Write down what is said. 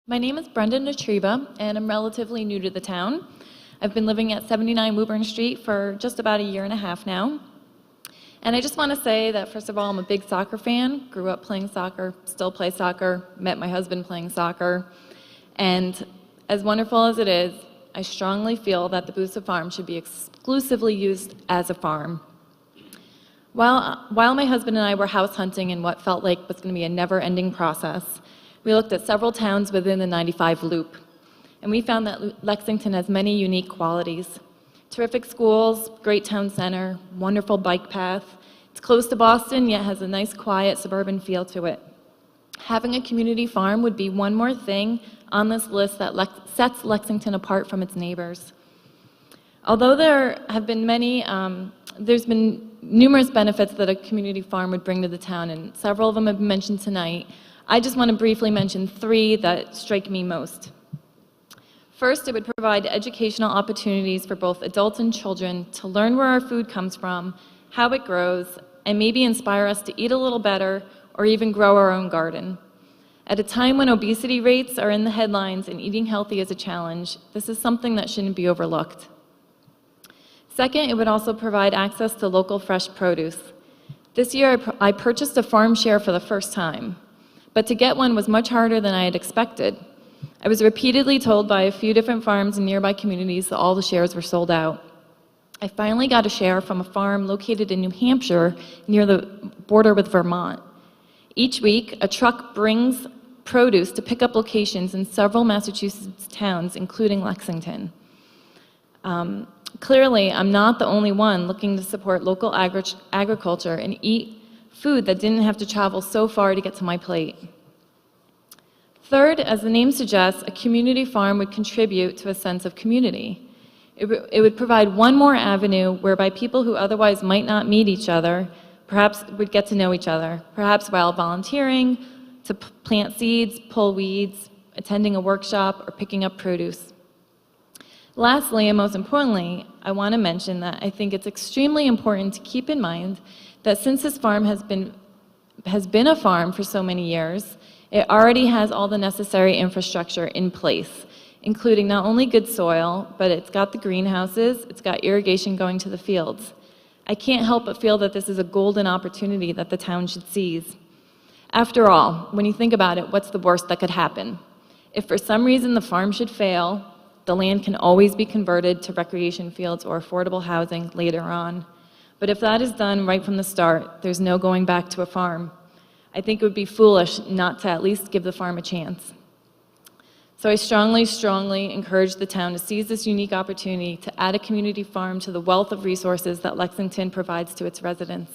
My name is Brenda Netreba, and I'm relatively new to the town. I've been living at 79 Woburn Street for just about a year and a half now. And I just want to say that, first of all, I'm a big soccer fan. Grew up playing soccer, still play soccer, met my husband playing soccer. And as wonderful as it is, I strongly feel that the Busa Farm should be exclusively used as a farm. While my husband and I were house hunting in what felt like was going to be a never-ending process, we looked at several towns within the 95 loop, and we found that Lexington has many unique qualities. Terrific schools, great town center, wonderful bike path. It's close to Boston, yet has a nice, quiet, suburban feel to it. Having a community farm would be one more thing on this list that sets Lexington apart from its neighbors. Although there's been numerous benefits that a community farm would bring to the town, and several of them have been mentioned tonight. I just want to briefly mention three that strike me most. First, it would provide educational opportunities for both adults and children to learn where our food comes from, how it grows, and maybe inspire us to eat a little better or even grow our own garden. At a time when obesity rates are in the headlines and eating healthy is a challenge, this is something that shouldn't be overlooked. Second, it would also provide access to local fresh produce. This year, I purchased a farm share for the first time, but to get one was much harder than I had expected. I was repeatedly told by a few different farms in nearby communities that all the shares were sold out. I finally got a share from a farm located in New Hampshire near the border with Vermont. Each week, a truck brings produce to pickup locations in several Massachusetts towns, including Lexington. Clearly, I'm not the only one looking to support local agriculture and eat food that didn't have to travel so far to get to my plate. Third, as the name suggests, a community farm would contribute to a sense of community. It would provide one more avenue whereby people who otherwise might not meet each other perhaps would get to know each other, perhaps while volunteering to plant seeds, pull weeds, attending a workshop, or picking up produce. Lastly, and most importantly, I want to mention that I think it's extremely important to keep in mind that since this farm has been a farm for so many years, it already has all the necessary infrastructure in place, including not only good soil, but it's got the greenhouses, it's got irrigation going to the fields. I can't help but feel that this is a golden opportunity that the town should seize. After all, when you think about it, what's the worst that could happen? If for some reason the farm should fail, the land can always be converted to recreation fields or affordable housing later on. But if that is done right from the start, there's no going back to a farm. I think it would be foolish not to at least give the farm a chance. So I strongly, strongly encourage the town to seize this unique opportunity to add a community farm to the wealth of resources that Lexington provides to its residents.